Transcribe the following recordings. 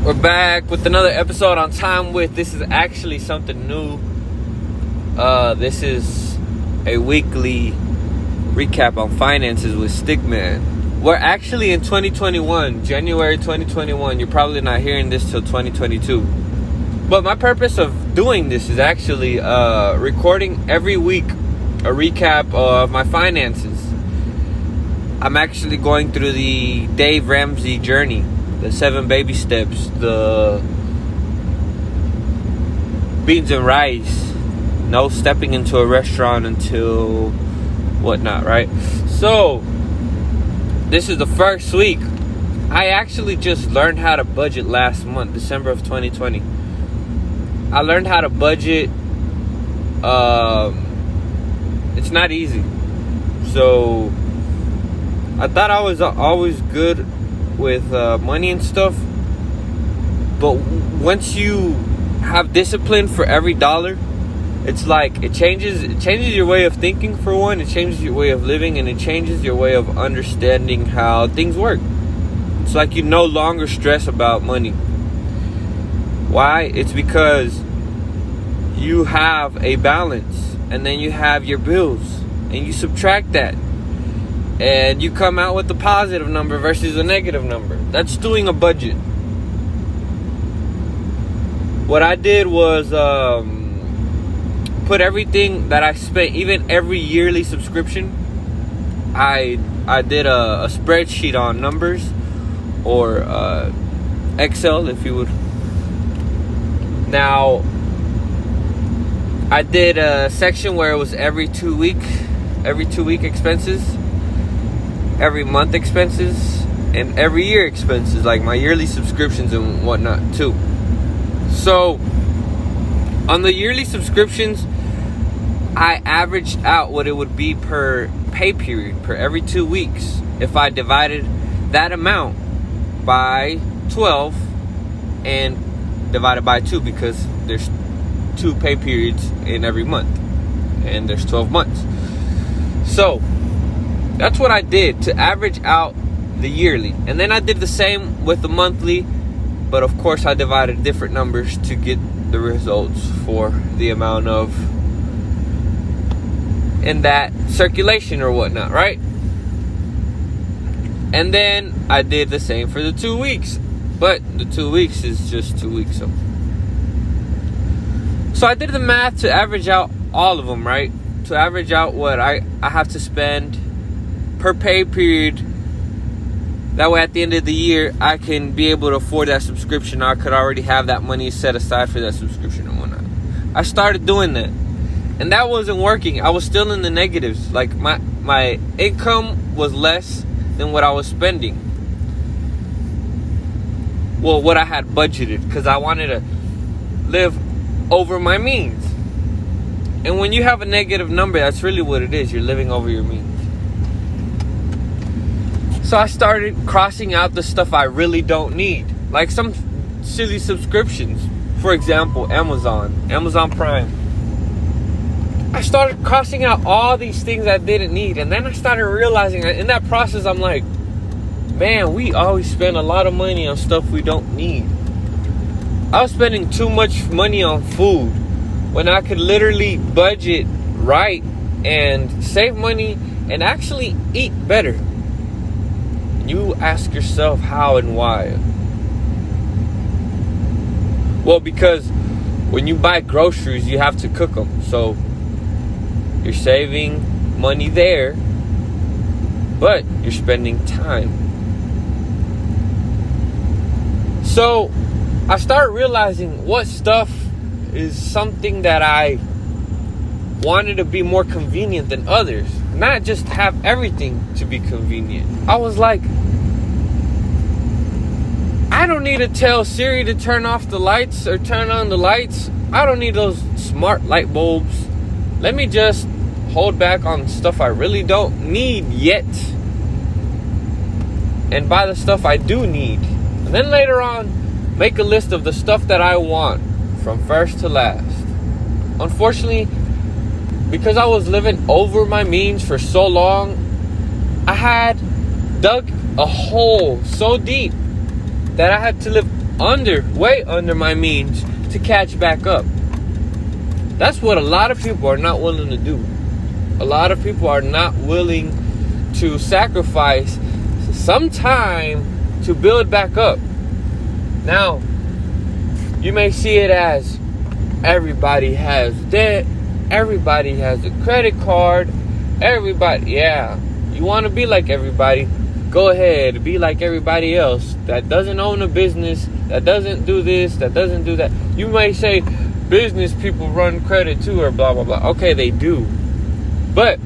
We're back with another episode on Time With. This is actually something new. This is a weekly recap on finances with Stickman. We're actually in 2021, January 2021. You're probably not hearing this till 2022. But my purpose of doing this is actually recording every week a recap of my finances. I'm actually going through the Dave Ramsey journey. The 7 baby steps, the beans and rice, no stepping into a restaurant until whatnot, right? So, this is the first week. I actually just learned how to budget last month, December of 2020. I learned how to budget. It's not easy. So, I thought I was always good with money and stuff, but once you have discipline for every dollar, it's like it changes your way of thinking. For one, it changes your way of living, and it changes your way of understanding how things work. It's like you no longer stress about money. Why? It's because you have a balance, and then you have your bills, and you subtract that, and you come out with a positive number versus a negative number. That's doing a budget. What I did was put everything that I spent, even every yearly subscription. I did a spreadsheet on numbers, or Excel, if you would. Now, I did a section where it was every 2 week expenses, every month expenses, and every year expenses, like my yearly subscriptions and whatnot too. So on the yearly subscriptions, I averaged out what it would be per pay period, per every 2 weeks, if I divided that amount by 12 and divided by 2, because there's 2 pay periods in every month and there's 12 months. So that's what I did to average out the yearly. And then I did the same with the monthly, but of course I divided different numbers to get the results for the amount of in that circulation or whatnot, right? And then I did the same for the 2 weeks, but the 2 weeks is just 2 weeks. So I did the math to average out all of them, right? To average out what I have to spend per pay period. That way at the end of the year I can be able to afford that subscription. I could already have that money set aside for that subscription and whatnot. I started doing that, and that wasn't working. I was still in the negatives. Like my income was less than what I was spending. Well, what I had budgeted, because I wanted to live over my means. And when you have a negative number, that's really what it is. You're living over your means. So I started crossing out the stuff I really don't need. Like some silly subscriptions. For example, Amazon Prime. I started crossing out all these things I didn't need. And then I started realizing that in that process, I'm like, man, we always spend a lot of money on stuff we don't need. I was spending too much money on food when I could literally budget right and save money and actually eat better. You ask yourself how and why. Well, because when you buy groceries, you have to cook them. So you're saving money there, but you're spending time. So I started realizing what stuff is something that I wanted to be more convenient than others. Not just have everything to be convenient. I was like, I don't need to tell Siri to turn off the lights or turn on the lights. I don't need those smart light bulbs. Let me just hold back on stuff I really don't need yet, and buy the stuff I do need. And then later on, make a list of the stuff that I want from first to last. Unfortunately, because I was living over my means for so long, I had dug a hole so deep that I had to live way under my means to catch back up. That's what a lot of people are not willing to do. A lot of people are not willing to sacrifice some time to build back up. Now, you may see it as everybody has debt, everybody has a credit card, everybody, yeah. You want to be like everybody, go ahead, be like everybody else that doesn't own a business, that doesn't do this, that doesn't do that. You may say business people run credit too or blah, blah, blah. Okay, they do. But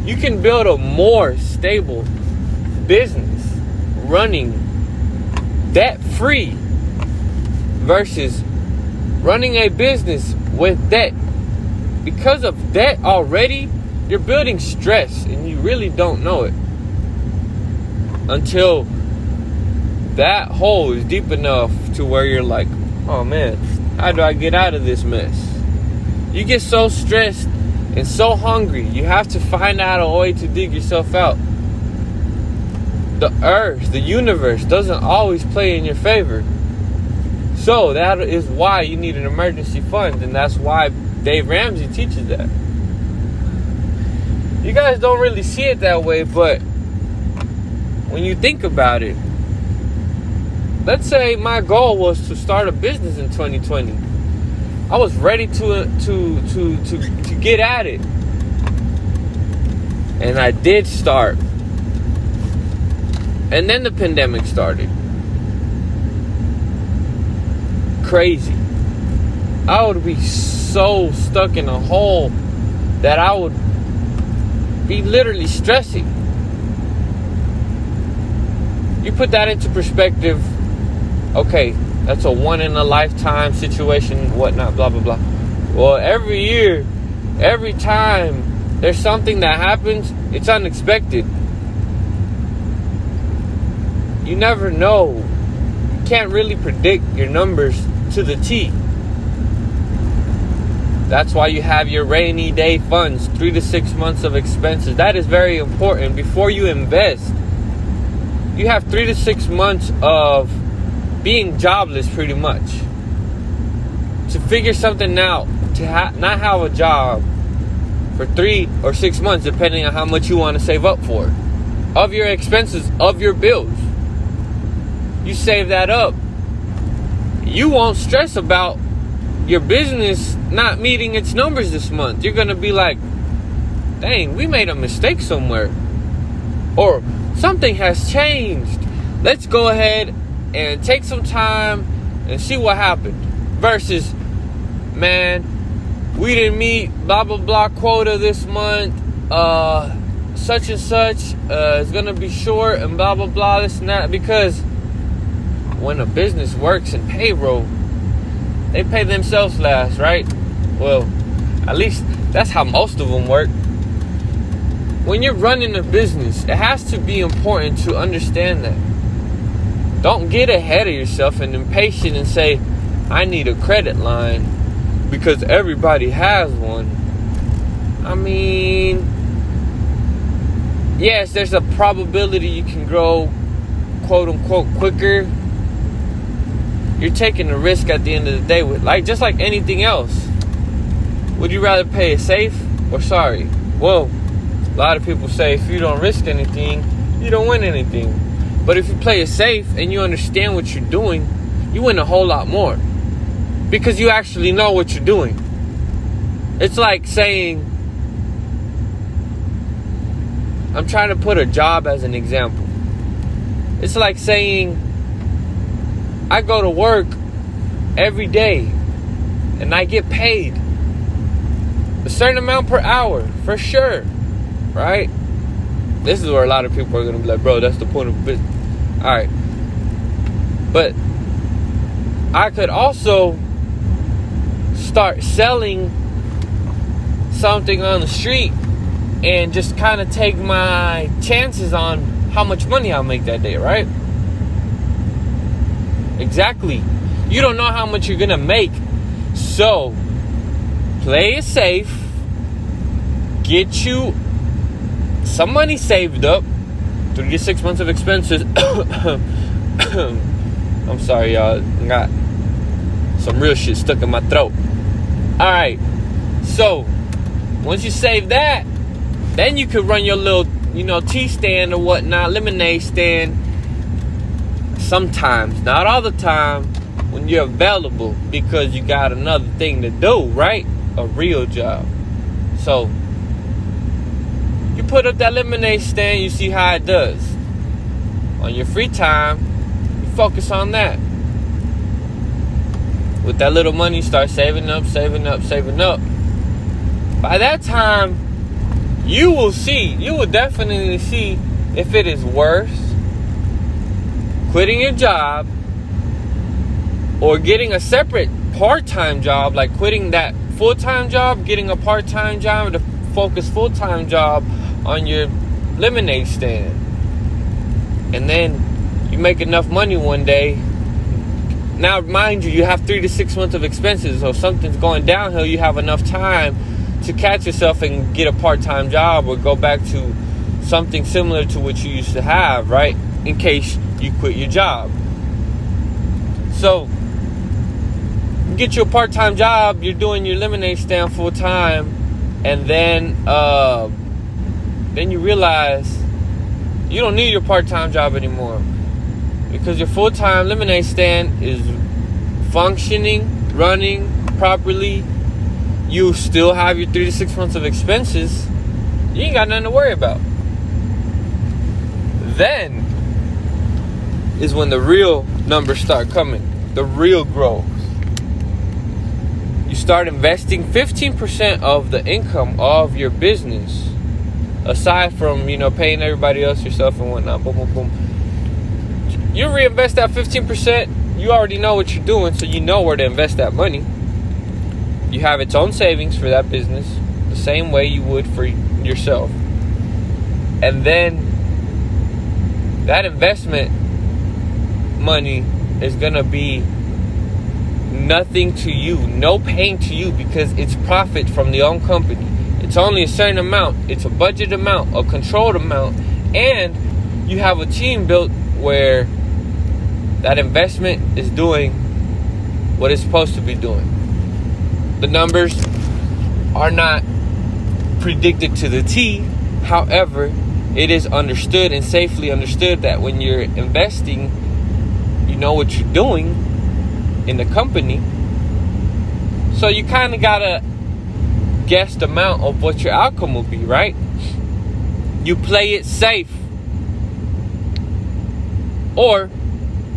you can build a more stable business running debt-free versus running a business with debt. Because of debt already, you're building stress and you really don't know it until that hole is deep enough to where you're like, oh man, how do I get out of this mess? You get so stressed and so hungry, you have to find out a way to dig yourself out. The earth, the universe doesn't always play in your favor. So that is why you need an emergency fund, and that's why Dave Ramsey teaches that. You guys don't really see it that way, but when you think about it, let's say my goal was to start a business in 2020. I was ready to get at it. And I did start. And then the pandemic started. Crazy. I would be so stuck in a hole that I would be literally stressing. You put that into perspective, okay, that's a one-in-a-lifetime situation, whatnot, blah, blah, blah. Well, every year, every time there's something that happens, it's unexpected. You never know. You can't really predict your numbers to the T. That's why you have your rainy day funds, 3 to 6 months of expenses. That is very important. Before you invest, you have 3 to 6 months of being jobless pretty much. To figure something out, to not have a job for 3 or 6 months, depending on how much you want to save up for. Of your expenses, of your bills. You save that up. You won't stress about your business not meeting its numbers this month. You're going to be like, dang, we made a mistake somewhere. Or something has changed. Let's go ahead and take some time and see what happened. Versus, man, we didn't meet blah, blah, blah quota this month. Such and such is going to be short and blah, blah, blah, this and that. Because when a business works in payroll, they pay themselves last, right? Well, at least that's how most of them work. When you're running a business, it has to be important to understand that. Don't get ahead of yourself and impatient and say, I need a credit line because everybody has one. I mean, yes, there's a probability you can grow, quote unquote, quicker. You're taking a risk at the end of the day with, like, just like anything else. Would you rather play it safe or sorry? Well, a lot of people say if you don't risk anything, you don't win anything. But if you play it safe and you understand what you're doing, you win a whole lot more. Because you actually know what you're doing. It's like saying, I'm trying to put a job as an example. It's like saying, I go to work every day and I get paid a certain amount per hour, for sure, right? This is where a lot of people are going to be like, bro, that's the point of business. All right. But I could also start selling something on the street and just kind of take my chances on how much money I'll make that day, right? Exactly. You don't know how much you're going to make. So, play it safe. Get you some money saved up. 3 to 6 months of expenses. I'm sorry, y'all. I got some real shit stuck in my throat. Alright. So, once you save that, then you could run your little, tea stand or whatnot, lemonade stand. Sometimes, not all the time, when you're available, because you got another thing to do, right? A real job. So, you put up that lemonade stand, you see how it does. On your free time, you focus on that. With that little money, you start saving up. By that time, you will definitely see if it is worth quitting your job or getting a separate part-time job, like quitting that full-time job, getting a part-time job to focus full-time job on your lemonade stand. And then you make enough money one day. Now, mind you, you have 3 to 6 months of expenses. So if something's going downhill, you have enough time to catch yourself and get a part-time job or go back to something similar to what you used to have, right? In case you quit your job. So, you get you a part-time job, you're doing your lemonade stand full-time, and then you realize you don't need your part-time job anymore. Because your full-time lemonade stand is functioning, running properly. You still have your 3 to 6 months of expenses. You ain't got nothing to worry about. Then is when the real numbers start coming. The real growth. You start investing 15% of the income of your business. Aside from, paying everybody else, yourself and whatnot. Boom, boom, boom. You reinvest that 15%. You already know what you're doing, so you know where to invest that money. You have its own savings for that business, the same way you would for yourself. And then that investment money is going to be nothing to you, no pain to you, because it's profit from the own company. It's only a certain amount. It's a budget amount, a controlled amount. And you have a team built where that investment is doing what it's supposed to be doing. The numbers are not predicted to the T. However, it is understood and safely understood that when you're investing, you know what you're doing in the company. So you kind of got to guess the amount of what your outcome will be, right? You play it safe. Or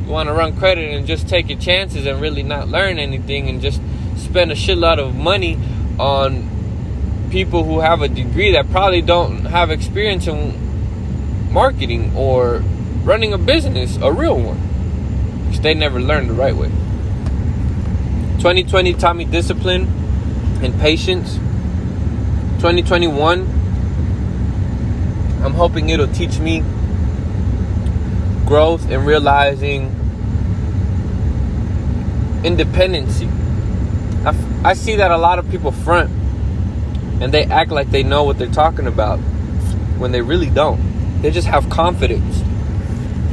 you want to run credit and just take your chances and really not learn anything and just spend a shitload of money on people who have a degree that probably don't have experience in marketing or running a business, a real one, because they never learned the right way. 2020 taught me discipline and patience. 2021, I'm hoping it'll teach me growth and realizing independency. I see that a lot of people front and they act like they know what they're talking about when they really don't. They just have confidence.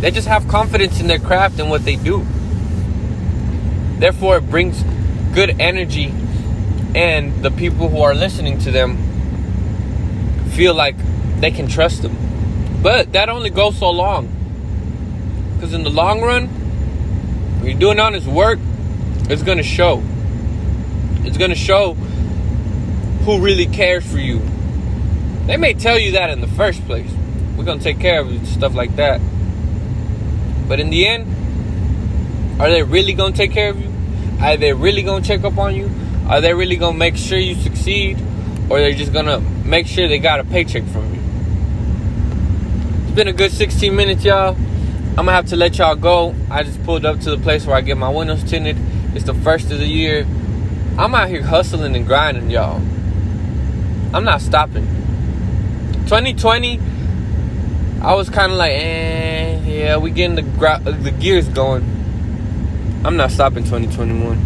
They just have confidence in their craft and what they do. Therefore, it brings good energy, and the people who are listening to them feel like they can trust them. But that only goes so long. Because in the long run, when you're doing honest work, it's going to show. It's going to show who really cares for you. They may tell you that in the first place. We're going to take care of you, stuff like that. But in the end, are they really going to take care of you? Are they really going to check up on you? Are they really going to make sure you succeed? Or are they just going to make sure they got a paycheck from you? It's been a good 16 minutes, y'all. I'm going to have to let y'all go. I just pulled up to the place where I get my windows tinted. It's the first of the year. I'm out here hustling and grinding, y'all. I'm not stopping. 2020, I was kind of like, yeah, we getting the gears going. I'm not stopping 2021.